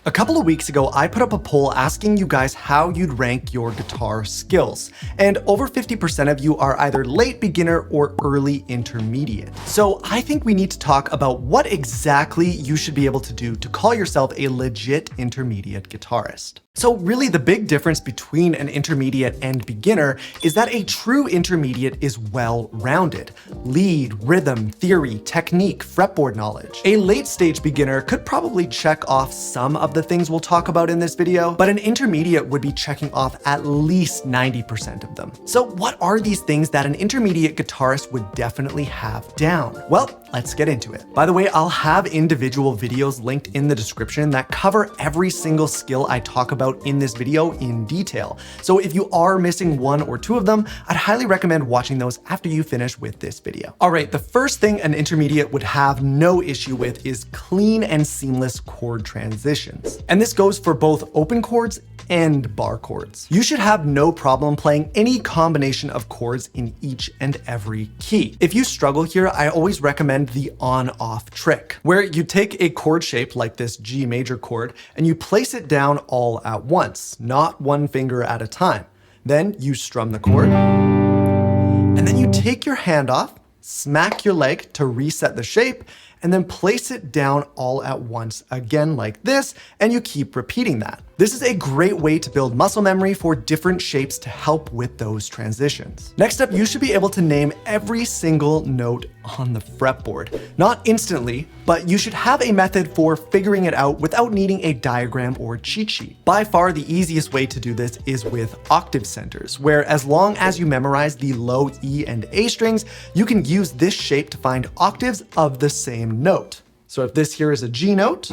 A couple of weeks ago, I put up a poll asking you guys how you'd rank your guitar skills, and over 50% of you are either late beginner or early intermediate. So I think we need to talk about what exactly you should be able to do to call yourself a legit intermediate guitarist. So really the big difference between an intermediate and beginner is that a true intermediate is well-rounded. Lead, rhythm, theory, technique, fretboard knowledge. A late-stage beginner could probably check off some of the things we'll talk about in this video, but an intermediate would be checking off at least 90% of them. So what are these things that an intermediate guitarist would definitely have down? Well, let's get into it. By the way, I'll have individual videos linked in the description that cover every single skill I talk about in this video in detail. So if you are missing one or two of them, I'd highly recommend watching those after you finish with this video. All right, the first thing an intermediate would have no issue with is clean and seamless chord transitions. And this goes for both open chords and bar chords. You should have no problem playing any combination of chords in each and every key. If you struggle here, I always recommend the on-off trick, where you take a chord shape like this G major chord and you place it down all at once, not one finger at a time. Then you strum the chord, and then you take your hand off, smack your leg to reset the shape, and then place it down all at once again like this, and you keep repeating that. This is a great way to build muscle memory for different shapes to help with those transitions. Next up, you should be able to name every single note on the fretboard. Not instantly, but you should have a method for figuring it out without needing a diagram or cheat sheet. By far, the easiest way to do this is with octave centers, where as long as you memorize the low E and A strings, you can use this shape to find octaves of the same note. So if this here is a G note,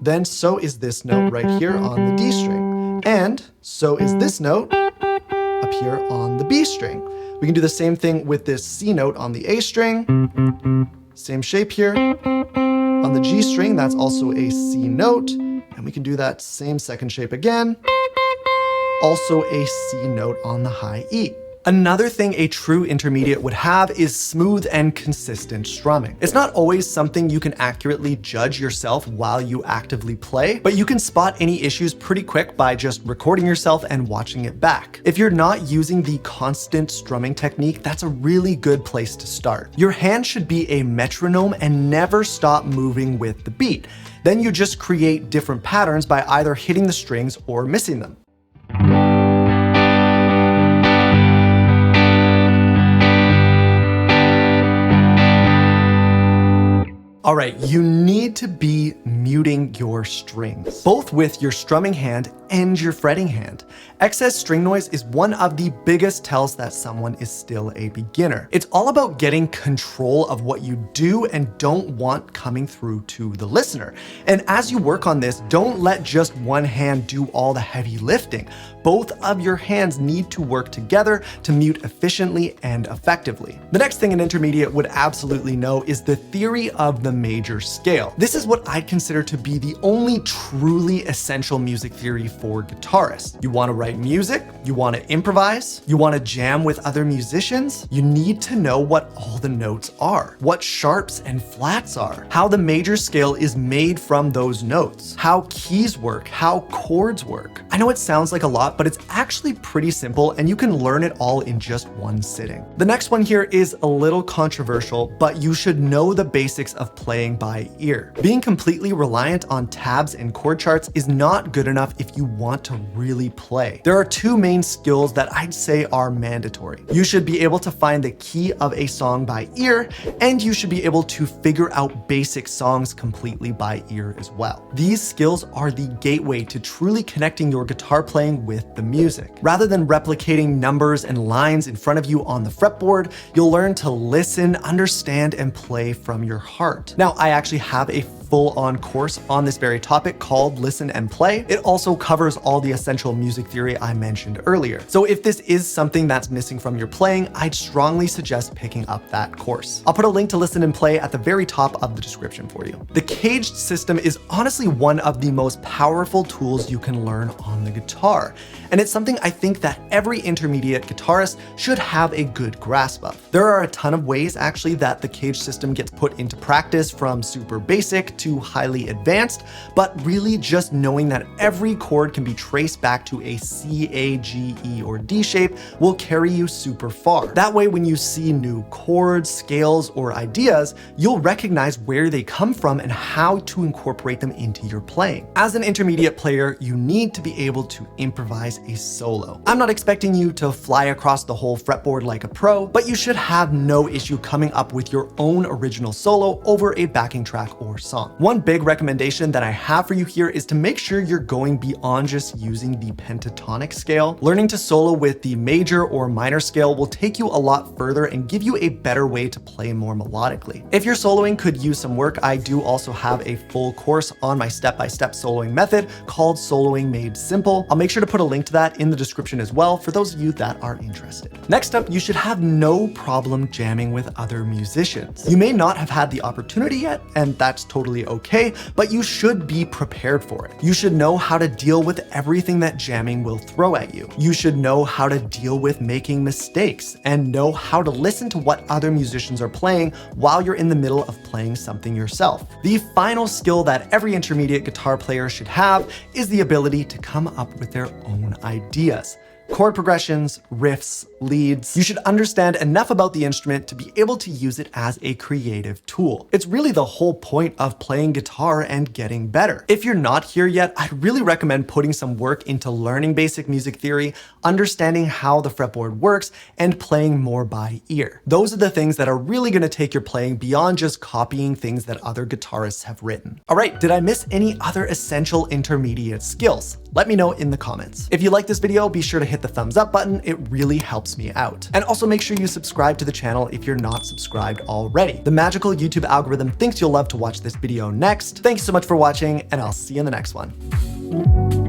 then so is this note right here on the D string. And so is this note up here on the B string. We can do the same thing with this C note on the A string. Same shape here. On the G string, that's also a C note. And we can do that same second shape again. Also a C note on the high E. Another thing a true intermediate would have is smooth and consistent strumming. It's not always something you can accurately judge yourself while you actively play, but you can spot any issues pretty quick by just recording yourself and watching it back. If you're not using the constant strumming technique, that's a really good place to start. Your hand should be a metronome and never stop moving with the beat. Then you just create different patterns by either hitting the strings or missing them. All right, you need to be muting your strings, both with your strumming hand and your fretting hand. Excess string noise is one of the biggest tells that someone is still a beginner. It's all about getting control of what you do and don't want coming through to the listener. And as you work on this, don't let just one hand do all the heavy lifting. Both of your hands need to work together to mute efficiently and effectively. The next thing an intermediate would absolutely know is the theory of the major scale. This is what I consider to be the only truly essential music theory for guitarists. You want to write music, you want to improvise, you want to jam with other musicians, you need to know what all the notes are, what sharps and flats are, how the major scale is made from those notes, how keys work, how chords work. I know it sounds like a lot, but it's actually pretty simple and you can learn it all in just one sitting. The next one here is a little controversial, but you should know the basics of playing by ear. Being completely reliant on tabs and chord charts is not good enough if you want to really play. There are two main skills that I'd say are mandatory. You should be able to find the key of a song by ear, and you should be able to figure out basic songs completely by ear as well. These skills are the gateway to truly connecting your guitar playing with the music. Rather than replicating numbers and lines in front of you on the fretboard, you'll learn to listen, understand, and play from your heart. Now, I actually have a full-on course on this very topic called Listen and Play. It also covers all the essential music theory I mentioned earlier. So if this is something that's missing from your playing, I'd strongly suggest picking up that course. I'll put a link to Listen and Play at the very top of the description for you. The caged system is honestly one of the most powerful tools you can learn on the guitar. And it's something I think that every intermediate guitarist should have a good grasp of. There are a ton of ways actually that the caged system gets put into practice, from super basic too highly advanced, but really just knowing that every chord can be traced back to a C, A, G, E, or D shape will carry you super far. That way, when you see new chords, scales, or ideas, you'll recognize where they come from and how to incorporate them into your playing. As an intermediate player, you need to be able to improvise a solo. I'm not expecting you to fly across the whole fretboard like a pro, but you should have no issue coming up with your own original solo over a backing track or song. One big recommendation that I have for you here is to make sure you're going beyond just using the pentatonic scale. Learning to solo with the major or minor scale will take you a lot further and give you a better way to play more melodically. If your soloing could use some work, I do also have a full course on my step-by-step soloing method called Soloing Made Simple. I'll make sure to put a link to that in the description as well for those of you that are interested. Next up, you should have no problem jamming with other musicians. You may not have had the opportunity yet, and that's totally okay, but you should be prepared for it. You should know how to deal with everything that jamming will throw at you. You should know how to deal with making mistakes and know how to listen to what other musicians are playing while you're in the middle of playing something yourself. The final skill that every intermediate guitar player should have is the ability to come up with their own ideas. Chord progressions, riffs, leads. You should understand enough about the instrument to be able to use it as a creative tool. It's really the whole point of playing guitar and getting better. If you're not here yet, I'd really recommend putting some work into learning basic music theory, understanding how the fretboard works, and playing more by ear. Those are the things that are really going to take your playing beyond just copying things that other guitarists have written. All right, did I miss any other essential intermediate skills? Let me know in the comments. If you like this video, be sure to hit the thumbs up button. It really helps me out. And also make sure you subscribe to the channel if you're not subscribed already. The magical YouTube algorithm thinks you'll love to watch this video next. Thanks so much for watching, and I'll see you in the next one.